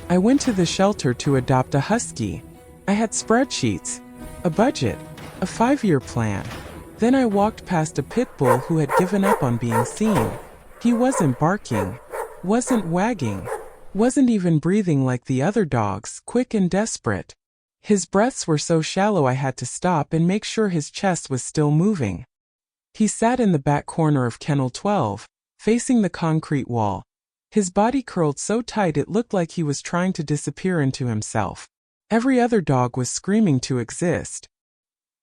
I went to the shelter to adopt a Husky. I had spreadsheets, a budget, a 5-year plan. Then I walked past a pit bull who had given up on being seen. He wasn't barking, wasn't wagging, wasn't even breathing like the other dogs, quick and desperate. His breaths were so shallow I had to stop and make sure his chest was still moving. He sat in the back corner of Kennel 12, facing the concrete wall. His body curled so tight it looked like he was trying to disappear into himself. Every other dog was screaming to exist.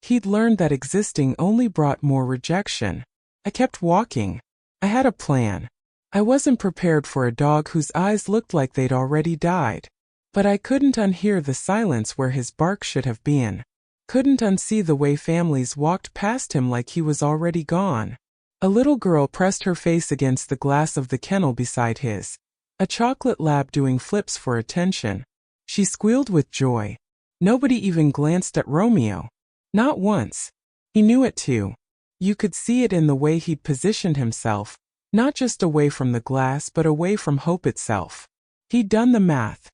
He'd learned that existing only brought more rejection. I kept walking. I had a plan. I wasn't prepared for a dog whose eyes looked like they'd already died. But I couldn't unhear the silence where his bark should have been. Couldn't unsee the way families walked past him like he was already gone. A little girl pressed her face against the glass of the kennel beside his. A chocolate lab doing flips for attention. She squealed with joy. Nobody even glanced at Romeo. Not once. He knew it too. You could see it in the way he'd positioned himself, not just away from the glass but away from hope itself. He'd done the math.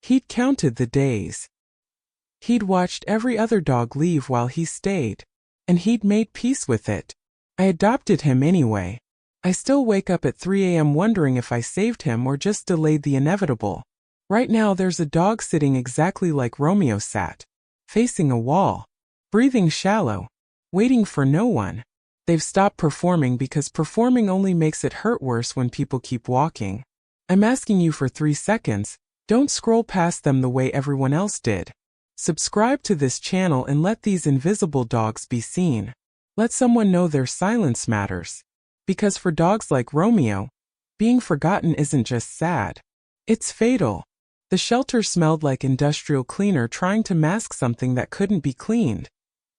He'd counted the days. He'd watched every other dog leave while he stayed. And he'd made peace with it. I adopted him anyway. I still wake up at 3 a.m. wondering if I saved him or just delayed the inevitable. Right now there's a dog sitting exactly like Romeo sat, facing a wall, breathing shallow, waiting for no one. They've stopped performing because performing only makes it hurt worse when people keep walking. I'm asking you for 3 seconds, don't scroll past them the way everyone else did. Subscribe to this channel and let these invisible dogs be seen. Let someone know their silence matters. Because for dogs like Romeo, being forgotten isn't just sad. It's fatal. The shelter smelled like industrial cleaner trying to mask something that couldn't be cleaned.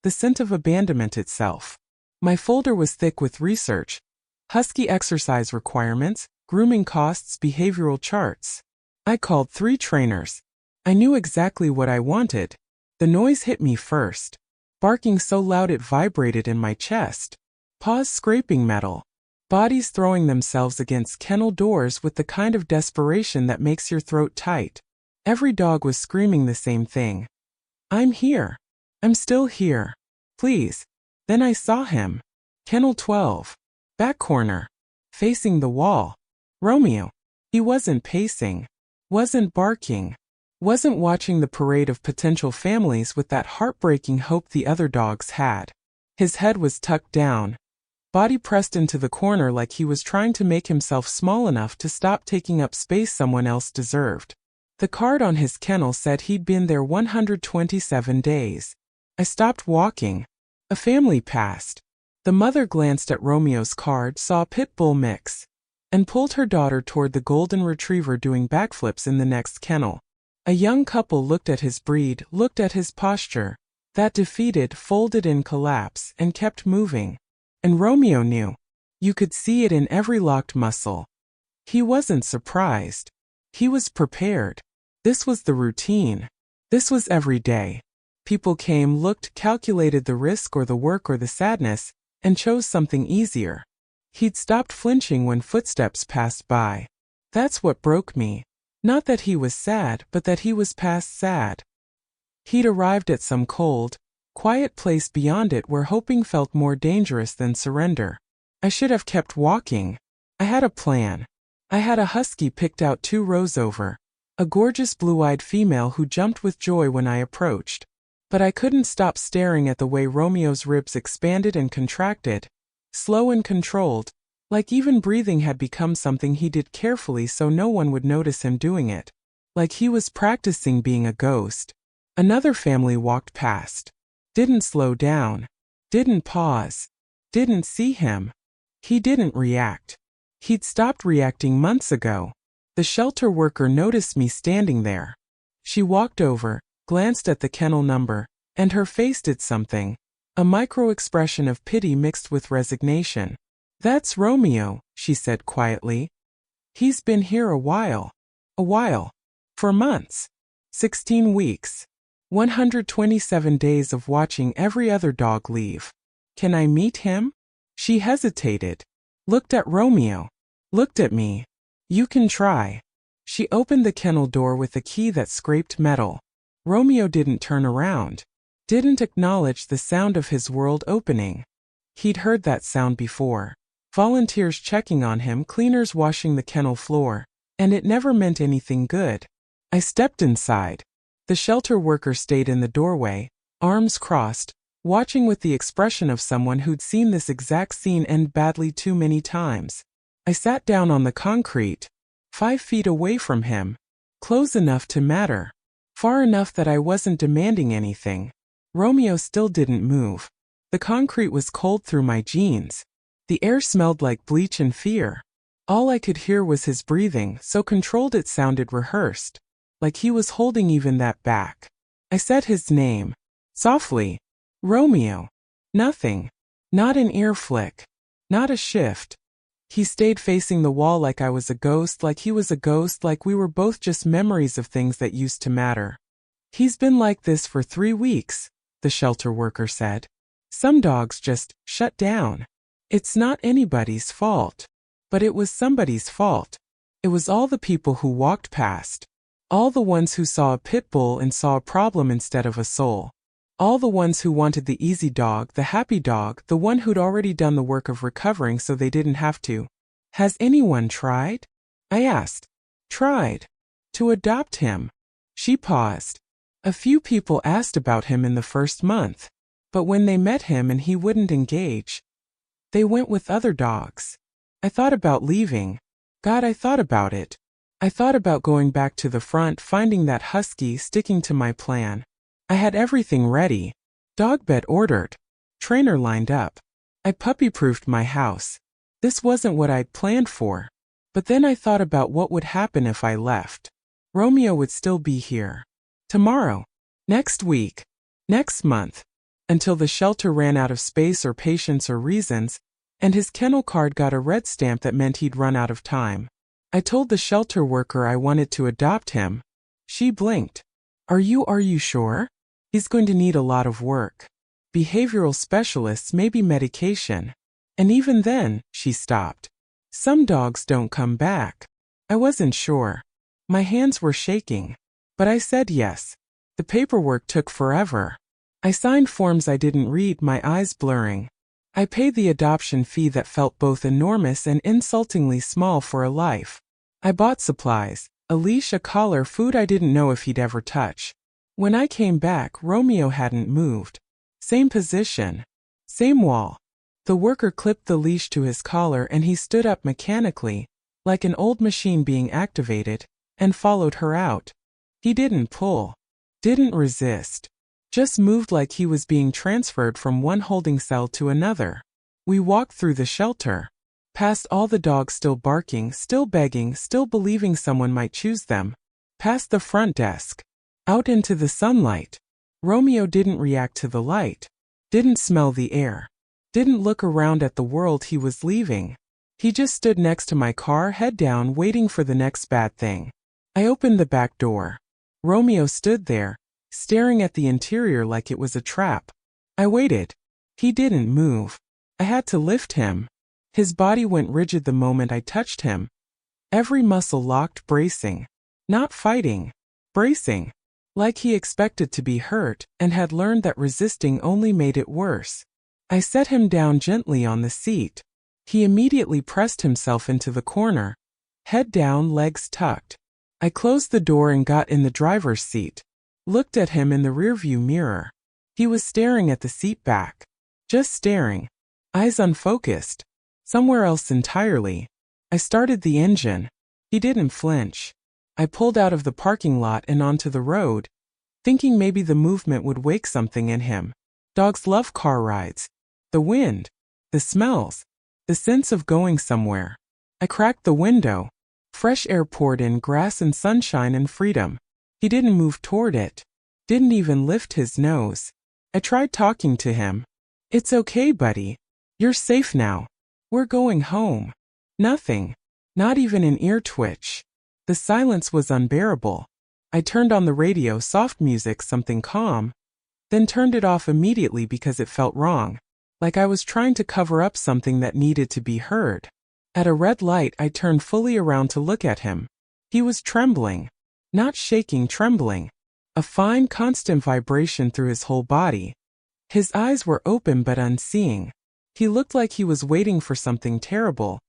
The scent of abandonment itself. My folder was thick with research. Husky exercise requirements, grooming costs, behavioral charts. I called 3 trainers. I knew exactly what I wanted. The noise hit me first. Barking so loud it vibrated in my chest. Paws scraping metal. Bodies throwing themselves against kennel doors with the kind of desperation that makes your throat tight. Every dog was screaming the same thing. I'm here. I'm still here. Please. Then I saw him. Kennel 12. Back corner. Facing the wall. Romeo. He wasn't pacing. Wasn't barking. Wasn't watching the parade of potential families with that heartbreaking hope the other dogs had. His head was tucked down. Body pressed into the corner like he was trying to make himself small enough to stop taking up space someone else deserved. The card on his kennel said he'd been there 127 days. I stopped walking. A family passed. The mother glanced at Romeo's card, saw a pit bull mix, and pulled her daughter toward the golden retriever doing backflips in the next kennel. A young couple looked at his breed, looked at his posture, that defeated, folded-in collapse, and kept moving. And Romeo knew. You could see it in every locked muscle. He wasn't surprised. He was prepared. This was the routine. This was every day. People came, looked, calculated the risk or the work or the sadness, and chose something easier. He'd stopped flinching when footsteps passed by. That's what broke me. Not that he was sad, but that he was past sad. He'd arrived at some cold, quiet place beyond it where hoping felt more dangerous than surrender. I should have kept walking. I had a plan. I had a Husky picked out 2 rows over. A gorgeous blue-eyed female who jumped with joy when I approached. But I couldn't stop staring at the way Romeo's ribs expanded and contracted, slow and controlled, like even breathing had become something he did carefully so no one would notice him doing it. Like he was practicing being a ghost. Another family walked past. Didn't slow down. Didn't pause. Didn't see him. He didn't react. He'd stopped reacting months ago. The shelter worker noticed me standing there. She walked over, glanced at the kennel number, and her face did something. A micro-expression of pity mixed with resignation. That's Romeo, she said quietly. He's been here a while. A while. For months. 16 weeks. 127 days of watching every other dog leave. Can I meet him? She hesitated. Looked at Romeo. Looked at me. You can try. She opened the kennel door with a key that scraped metal. Romeo didn't turn around. Didn't acknowledge the sound of his world opening. He'd heard that sound before. Volunteers checking on him, cleaners washing the kennel floor. And it never meant anything good. I stepped inside. The shelter worker stayed in the doorway, arms crossed, watching with the expression of someone who'd seen this exact scene end badly too many times. I sat down on the concrete, 5 feet away from him, close enough to matter, far enough that I wasn't demanding anything. Romeo still didn't move. The concrete was cold through my jeans. The air smelled like bleach and fear. All I could hear was his breathing, so controlled it sounded rehearsed, like he was holding even that back. I said his name, softly. Romeo. Nothing. Not an ear flick. Not a shift. He stayed facing the wall like I was a ghost, like he was a ghost, like we were both just memories of things that used to matter. He's been like this for 3 weeks, the shelter worker said. Some dogs just shut down. It's not anybody's fault. But it was somebody's fault. It was all the people who walked past. All the ones who saw a pit bull and saw a problem instead of a soul. All the ones who wanted the easy dog, the happy dog, the one who'd already done the work of recovering so they didn't have to. Has anyone tried? I asked. Tried. To adopt him. She paused. A few people asked about him in the first month. But when they met him and he wouldn't engage, they went with other dogs. I thought about leaving. God, I thought about it. I thought about going back to the front, finding that husky, sticking to my plan. I had everything ready. Dog bed ordered. Trainer lined up. I puppy-proofed my house. This wasn't what I'd planned for. But then I thought about what would happen if I left. Romeo would still be here. Tomorrow. Next week. Next month. Until the shelter ran out of space or patience or reasons, and his kennel card got a red stamp that meant he'd run out of time. I told the shelter worker I wanted to adopt him. She blinked. Are you sure? He's going to need a lot of work. Behavioral specialists, maybe medication. And even then, she stopped. Some dogs don't come back. I wasn't sure. My hands were shaking. But I said yes. The paperwork took forever. I signed forms I didn't read, my eyes blurring. I paid the adoption fee that felt both enormous and insultingly small for a life. I bought supplies, a leash, a collar, food I didn't know if he'd ever touch. When I came back, Romeo hadn't moved. Same position. Same wall. The worker clipped the leash to his collar and he stood up mechanically, like an old machine being activated, and followed her out. He didn't pull. Didn't resist. Just moved like he was being transferred from one holding cell to another. We walked through the shelter. Past all the dogs still barking, still begging, still believing someone might choose them. Past the front desk. Out into the sunlight. Romeo didn't react to the light. Didn't smell the air. Didn't look around at the world he was leaving. He just stood next to my car, head down, waiting for the next bad thing. I opened the back door. Romeo stood there, staring at the interior like it was a trap. I waited. He didn't move. I had to lift him. His body went rigid the moment I touched him. Every muscle locked, bracing. Not fighting. Bracing. Like he expected to be hurt, and had learned that resisting only made it worse. I set him down gently on the seat. He immediately pressed himself into the corner. Head down, legs tucked. I closed the door and got in the driver's seat. Looked at him in the rearview mirror. He was staring at the seat back. Just staring. Eyes unfocused. Somewhere else entirely. I started the engine. He didn't flinch. I pulled out of the parking lot and onto the road, thinking maybe the movement would wake something in him. Dogs love car rides. The wind. The smells. The sense of going somewhere. I cracked the window. Fresh air poured in, grass and sunshine and freedom. He didn't move toward it. Didn't even lift his nose. I tried talking to him. It's okay, buddy. You're safe now. We're going home. Nothing. Not even an ear twitch. The silence was unbearable. I turned on the radio, soft music, something calm, then turned it off immediately because it felt wrong. Like I was trying to cover up something that needed to be heard. At a red light, I turned fully around to look at him. He was trembling. Not shaking, trembling. A fine, constant vibration through his whole body. His eyes were open but unseeing. He looked like he was waiting for something terrible.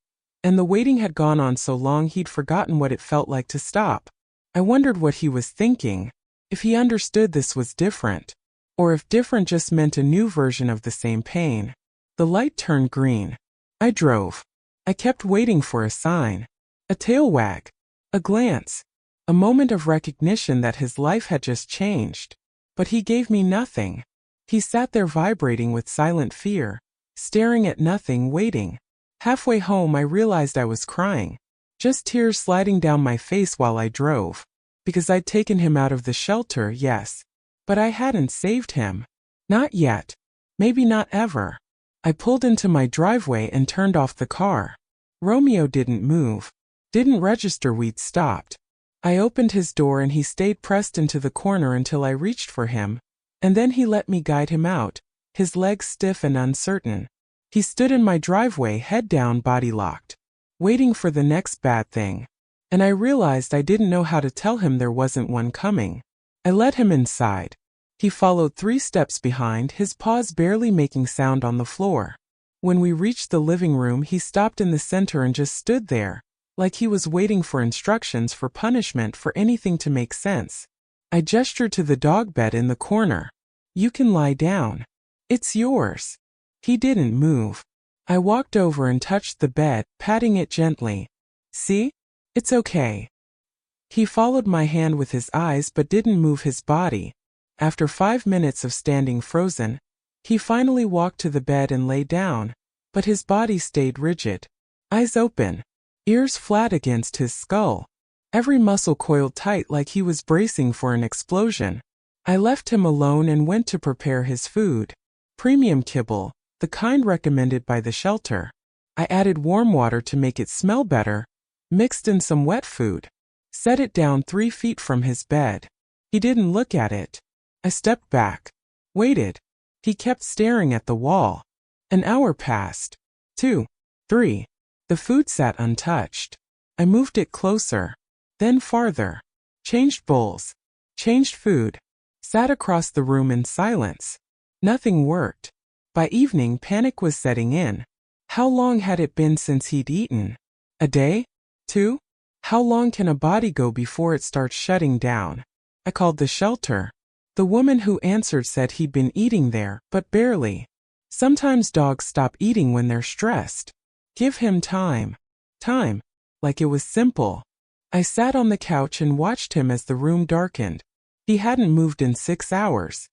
And the waiting had gone on so long he'd forgotten what it felt like to stop. I wondered what he was thinking. If he understood this was different. Or if different just meant a new version of the same pain. The light turned green. I drove. I kept waiting for a sign. A tail wag. A glance. A moment of recognition that his life had just changed. But he gave me nothing. He sat there vibrating with silent fear, staring at nothing, waiting. Halfway home I realized I was crying. Just tears sliding down my face while I drove. Because I'd taken him out of the shelter, yes. But I hadn't saved him. Not yet. Maybe not ever. I pulled into my driveway and turned off the car. Romeo didn't move. Didn't register we'd stopped. I opened his door and he stayed pressed into the corner until I reached for him. And then he let me guide him out, his legs stiff and uncertain. He stood in my driveway, head down, body locked, waiting for the next bad thing. And I realized I didn't know how to tell him there wasn't one coming. I let him inside. He followed 3 steps behind, his paws barely making sound on the floor. When we reached the living room, he stopped in the center and just stood there, like he was waiting for instructions, for punishment, for anything to make sense. I gestured to the dog bed in the corner. You can lie down. It's yours. He didn't move. I walked over and touched the bed, patting it gently. See? It's okay. He followed my hand with his eyes but didn't move his body. After 5 minutes of standing frozen, he finally walked to the bed and lay down, but his body stayed rigid. Eyes open. Ears flat against his skull. Every muscle coiled tight like he was bracing for an explosion. I left him alone and went to prepare his food. Premium kibble, the kind recommended by the shelter. I added warm water to make it smell better, mixed in some wet food. Set it down 3 feet from his bed. He didn't look at it. I stepped back. Waited. He kept staring at the wall. An hour passed. 2. 3. The food sat untouched. I moved it closer. Then farther. Changed bowls. Changed food. Sat across the room in silence. Nothing worked. By evening, panic was setting in. How long had it been since he'd eaten? A day? 2? How long can a body go before it starts shutting down? I called the shelter. The woman who answered said he'd been eating there, but barely. Sometimes dogs stop eating when they're stressed. Give him time. Time. Like it was simple. I sat on the couch and watched him as the room darkened. He hadn't moved in 6 hours.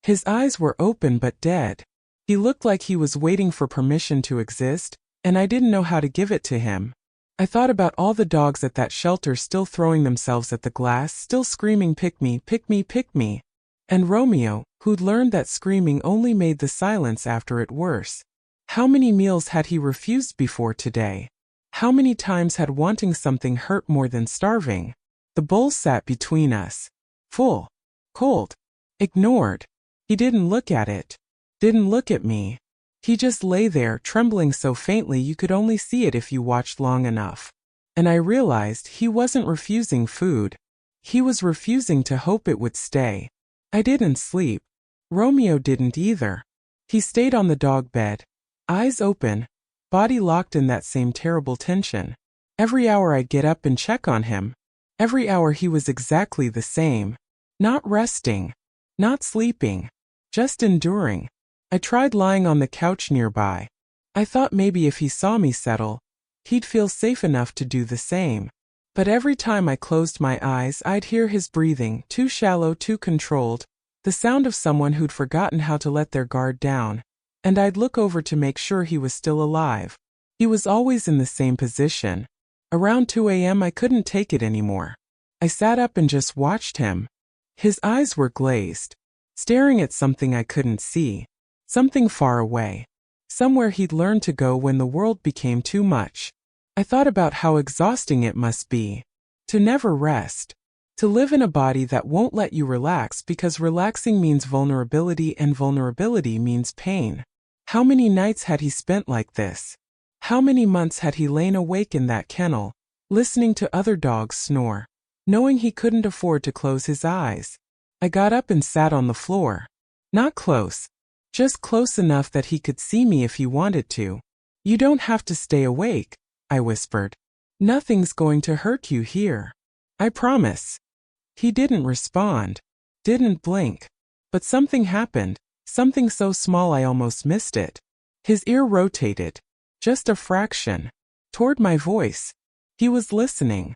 His eyes were open but dead. He looked like he was waiting for permission to exist, and I didn't know how to give it to him. I thought about all the dogs at that shelter still throwing themselves at the glass, still screaming, "Pick me, pick me, pick me." And Romeo, who'd learned that screaming only made the silence after it worse. How many meals had he refused before today? How many times had wanting something hurt more than starving? The bowl sat between us. Full. Cold. Ignored. He didn't look at it. Didn't look at me. He just lay there, trembling so faintly you could only see it if you watched long enough. And I realized he wasn't refusing food. He was refusing to hope it would stay. I didn't sleep. Romeo didn't either. He stayed on the dog bed, eyes open, body locked in that same terrible tension. Every hour I'd get up and check on him. Every hour he was exactly the same. Not resting. Not sleeping. Just enduring. I tried lying on the couch nearby. I thought maybe if he saw me settle, he'd feel safe enough to do the same. But every time I closed my eyes, I'd hear his breathing, too shallow, too controlled, the sound of someone who'd forgotten how to let their guard down, and I'd look over to make sure he was still alive. He was always in the same position. Around 2 a.m. I couldn't take it anymore. I sat up and just watched him. His eyes were glazed, staring at something I couldn't see. Something far away. Somewhere he'd learned to go when the world became too much. I thought about how exhausting it must be. To never rest. To live in a body that won't let you relax because relaxing means vulnerability and vulnerability means pain. How many nights had he spent like this? How many months had he lain awake in that kennel, listening to other dogs snore, knowing he couldn't afford to close his eyes. I got up and sat on the floor. Not close, just close enough that he could see me if he wanted to. You don't have to stay awake, I whispered. Nothing's going to hurt you here. I promise. He didn't respond, didn't blink. But something happened, something so small I almost missed it. His ear rotated, just a fraction, toward my voice. He was listening.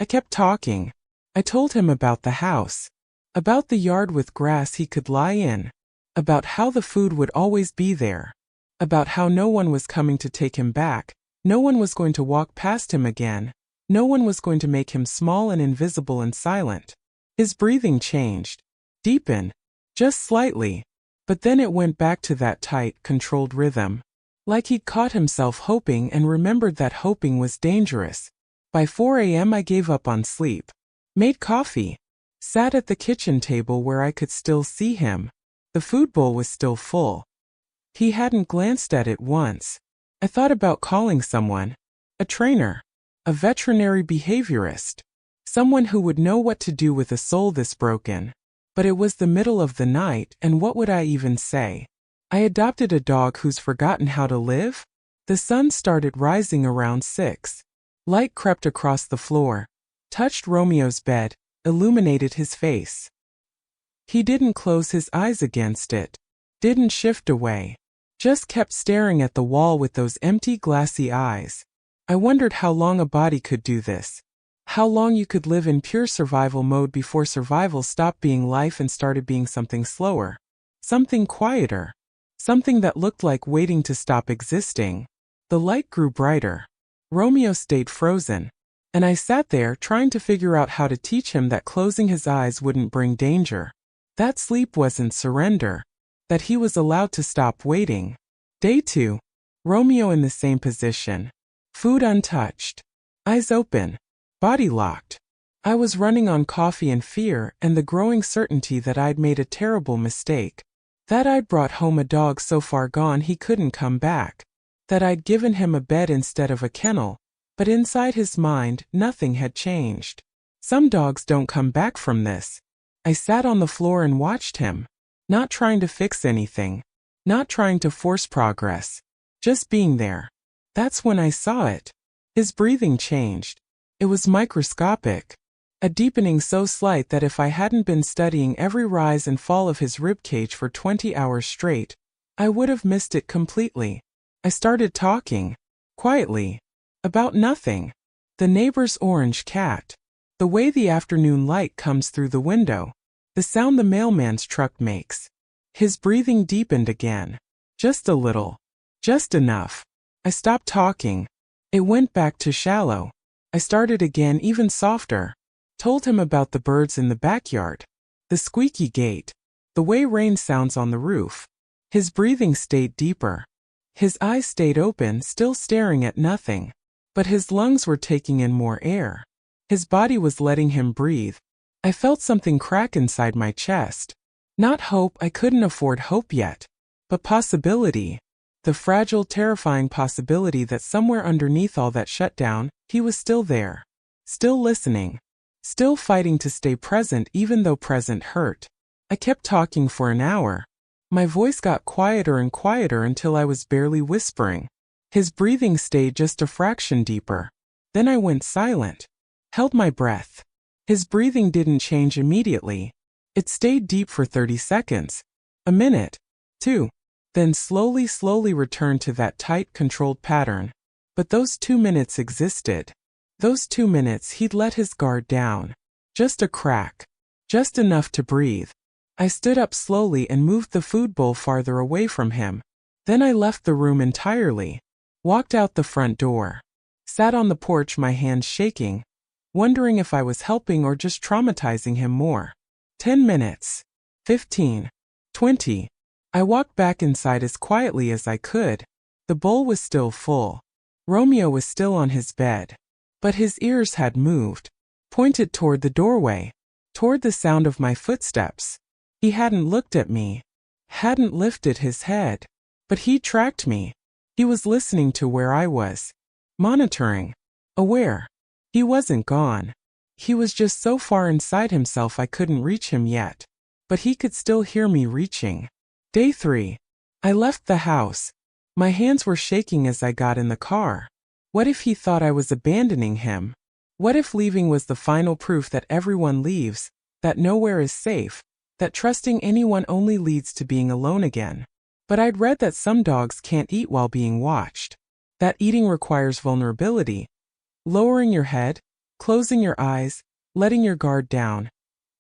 I kept talking. I told him about the house, about the yard with grass he could lie in, about how the food would always be there, about how no one was coming to take him back, no one was going to walk past him again, no one was going to make him small and invisible and silent. His breathing changed, deepened, just slightly, but then it went back to that tight, controlled rhythm, like he'd caught himself hoping and remembered that hoping was dangerous. By 4 a.m. I gave up on sleep, made coffee, sat at the kitchen table where I could still see him. The food bowl was still full. He hadn't glanced at it once. I thought about calling someone, a trainer, a veterinary behaviorist, someone who would know what to do with a soul this broken. But it was the middle of the night, and what would I even say? I adopted a dog who's forgotten how to live? The sun started rising around 6. Light crept across the floor, touched Romeo's bed, illuminated his face. He didn't close his eyes against it, didn't shift away, just kept staring at the wall with those empty, glassy eyes. I wondered how long a body could do this. How long you could live in pure survival mode before survival stopped being life and started being something slower, something quieter, something that looked like waiting to stop existing. The light grew brighter. Romeo stayed frozen, and I sat there trying to figure out how to teach him that closing his eyes wouldn't bring danger, that sleep wasn't surrender, that he was allowed to stop waiting. Day 2. Romeo in the same position, food untouched, eyes open, body locked. I was running on coffee and fear and the growing certainty that I'd made a terrible mistake, that I'd brought home a dog so far gone he couldn't come back, that I'd given him a bed instead of a kennel, but inside his mind nothing had changed. Some dogs don't come back from this. I sat on the floor and watched him, not trying to fix anything, not trying to force progress, just being there. That's when I saw it. His breathing changed. It was microscopic, a deepening so slight that if I hadn't been studying every rise and fall of his ribcage for 20 hours straight, I would have missed it completely. I started talking, quietly, about nothing. The neighbor's orange cat, the way the afternoon light comes through the window, the sound the mailman's truck makes. His breathing deepened again, just a little, just enough. I stopped talking. It went back to shallow. I started again even softer, told him about the birds in the backyard, the squeaky gate, the way rain sounds on the roof. His breathing stayed deeper. His eyes stayed open, still staring at nothing, but his lungs were taking in more air. His body was letting him breathe. I felt something crack inside my chest. Not hope, I couldn't afford hope yet, but possibility. The fragile, terrifying possibility that somewhere underneath all that shutdown, he was still there, still listening, still fighting to stay present even though present hurt. I kept talking for an hour. My voice got quieter and quieter until I was barely whispering. His breathing stayed just a fraction deeper. Then I went silent, held my breath. His breathing didn't change immediately. It stayed deep for 30 seconds, a minute, 2. Then slowly returned to that tight, controlled pattern. But those 2 minutes existed. Those 2 minutes he'd let his guard down. Just a crack. Just enough to breathe. I stood up slowly and moved the food bowl farther away from him. Then I left the room entirely. Walked out the front door. Sat on the porch, my hands shaking, wondering if I was helping or just traumatizing him more. 10 minutes. 15. 20. I walked back inside as quietly as I could. The bowl was still full. Romeo was still on his bed. But his ears had moved, pointed toward the doorway, toward the sound of my footsteps. He hadn't looked at me, hadn't lifted his head, but he tracked me. He was listening to where I was, monitoring, aware. He wasn't gone. He was just so far inside himself I couldn't reach him yet. But he could still hear me reaching. Day 3. I left the house. My hands were shaking as I got in the car. What if he thought I was abandoning him? What if leaving was the final proof that everyone leaves, that nowhere is safe, that trusting anyone only leads to being alone again? But I'd read that some dogs can't eat while being watched. That eating requires vulnerability, lowering your head, closing your eyes, letting your guard down.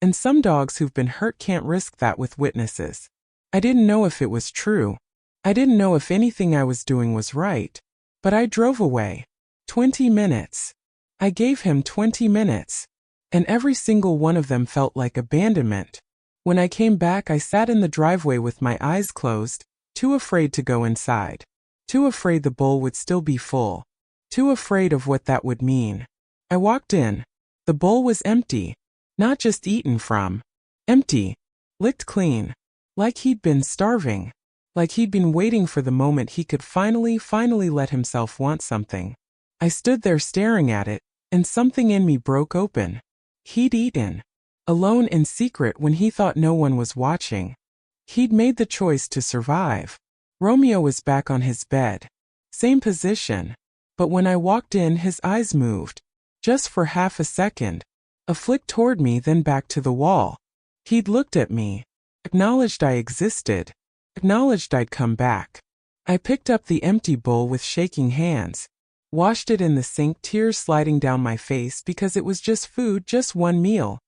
And some dogs who've been hurt can't risk that with witnesses. I didn't know if it was true. I didn't know if anything I was doing was right. But I drove away. 20 minutes. I gave him 20 minutes. And every single one of them felt like abandonment. When I came back, I sat in the driveway with my eyes closed, too afraid to go inside. Too afraid the bowl would still be full. Too afraid of what that would mean. I walked in. The bowl was empty. Not just eaten from. Empty. Licked clean. Like he'd been starving. Like he'd been waiting for the moment he could finally let himself want something. I stood there staring at it, and something in me broke open. He'd eaten. Alone in secret when he thought no one was watching. He'd made the choice to survive. Romeo was back on his bed. Same position. But when I walked in, his eyes moved. Just for half a second. A flick toward me, then back to the wall. He'd looked at me. Acknowledged I existed. Acknowledged I'd come back. I picked up the empty bowl with shaking hands. Washed it in the sink, tears sliding down my face because it was just food, just one meal.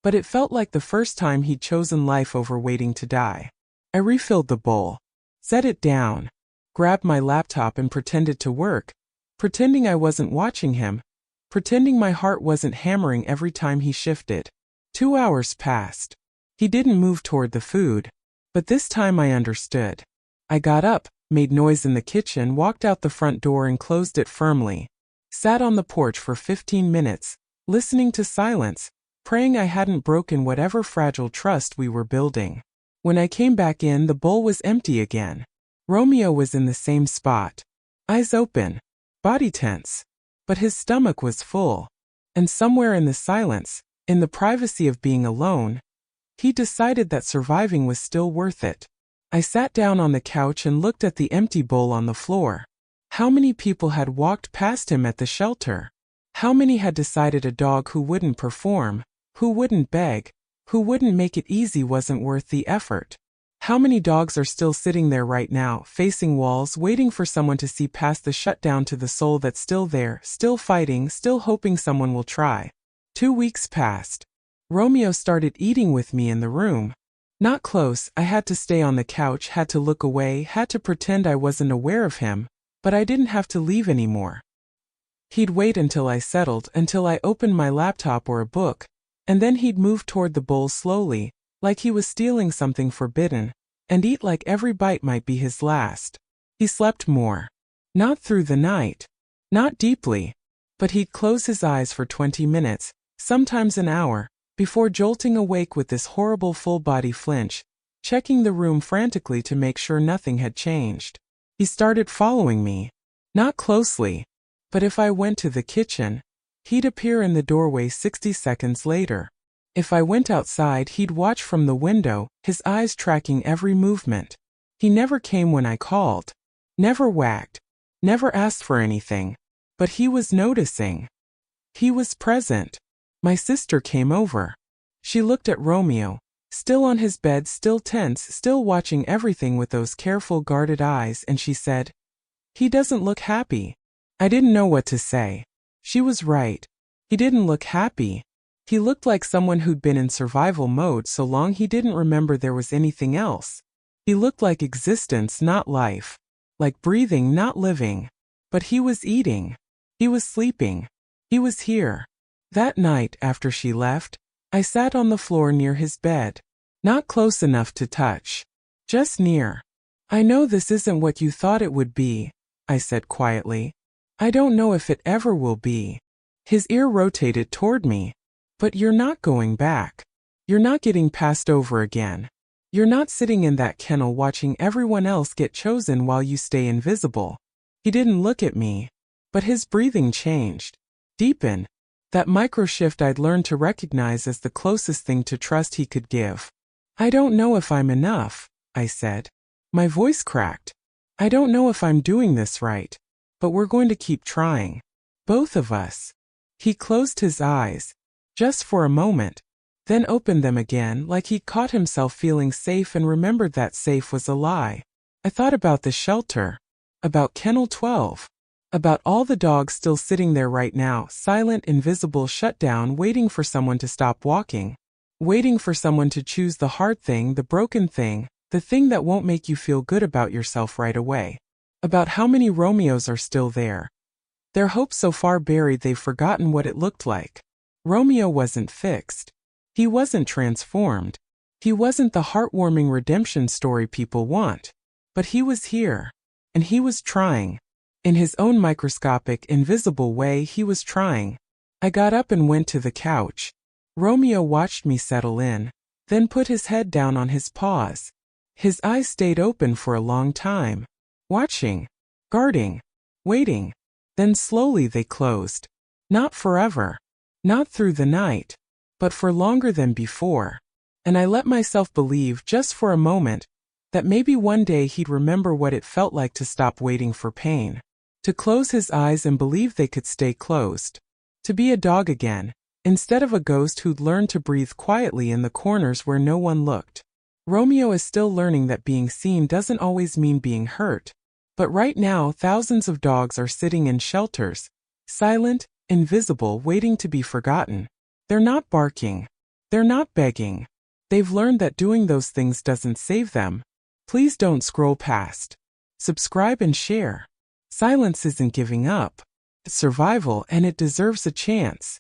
But it felt like the first time he'd chosen life over waiting to die. I refilled the bowl. Set it down. Grabbed my laptop and pretended to work. Pretending I wasn't watching him. Pretending my heart wasn't hammering every time he shifted. 2 hours passed. He didn't move toward the food. But this time I understood. I got up, made noise in the kitchen, walked out the front door and closed it firmly. Sat on the porch for 15 minutes, listening to silence, praying I hadn't broken whatever fragile trust we were building. When I came back in, the bowl was empty again. Romeo was in the same spot. Eyes open. Body tense. But his stomach was full. And somewhere in the silence, in the privacy of being alone, he decided that surviving was still worth it. I sat down on the couch and looked at the empty bowl on the floor. How many people had walked past him at the shelter? How many had decided a dog who wouldn't perform, who wouldn't beg, who wouldn't make it easy wasn't worth the effort? How many dogs are still sitting there right now, facing walls, waiting for someone to see past the shutdown to the soul that's still there, still fighting, still hoping someone will try? 2 weeks passed. Romeo started eating with me in the room. Not close, I had to stay on the couch, had to look away, had to pretend I wasn't aware of him, but I didn't have to leave anymore. He'd wait until I settled, until I opened my laptop or a book, and then he'd move toward the bowl slowly, like he was stealing something forbidden, and eat like every bite might be his last. He slept more. Not through the night. Not deeply. But he'd close his eyes for 20 minutes, sometimes an hour, before jolting awake with this horrible full-body flinch, checking the room frantically to make sure nothing had changed. He started following me. Not closely. But if I went to the kitchen, he'd appear in the doorway 60 seconds later. If I went outside, he'd watch from the window, his eyes tracking every movement. He never came when I called. Never wagged. Never asked for anything. But he was noticing. He was present. My sister came over. She looked at Romeo, still on his bed, still tense, still watching everything with those careful, guarded eyes, and she said, "He doesn't look happy." I didn't know what to say. She was right. He didn't look happy. He looked like someone who'd been in survival mode so long he didn't remember there was anything else. He looked like existence, not life. Like breathing, not living. But he was eating. He was sleeping. He was here. That night, after she left, I sat on the floor near his bed. Not close enough to touch. Just near. "I know this isn't what you thought it would be," I said quietly. "I don't know if it ever will be." His ear rotated toward me. "But you're not going back. You're not getting passed over again. You're not sitting in that kennel watching everyone else get chosen while you stay invisible." He didn't look at me. But his breathing changed. Deepened. That micro-shift I'd learned to recognize as the closest thing to trust he could give. I don't know if I'm enough, I said. My voice cracked. I don't know if I'm doing this right, but we're going to keep trying. Both of us. He closed his eyes, just for a moment, then opened them again like he caught himself feeling safe and remembered that safe was a lie. I thought about the shelter, about Kennel 12, about all the dogs still sitting there right now, silent, invisible, shut down, waiting for someone to stop walking, waiting for someone to choose the hard thing, the broken thing, the thing that won't make you feel good about yourself right away. About how many Romeos are still there. Their hopes so far buried they've forgotten what it looked like. Romeo wasn't fixed. He wasn't transformed. He wasn't the heartwarming redemption story people want. But he was here. And he was trying. In his own microscopic, invisible way, he was trying. I got up and went to the couch. Romeo watched me settle in, then put his head down on his paws. His eyes stayed open for a long time. Watching. Guarding. Waiting. Then slowly they closed. Not forever. Not through the night. But for longer than before. And I let myself believe, just for a moment, that maybe one day he'd remember what it felt like to stop waiting for pain. To close his eyes and believe they could stay closed. To be a dog again, instead of a ghost who'd learned to breathe quietly in the corners where no one looked. Romeo is still learning that being seen doesn't always mean being hurt. But right now, thousands of dogs are sitting in shelters, silent, invisible, waiting to be forgotten. They're not barking. They're not begging. They've learned that doing those things doesn't save them. Please don't scroll past. Subscribe and share. Silence isn't giving up. It's survival, and it deserves a chance.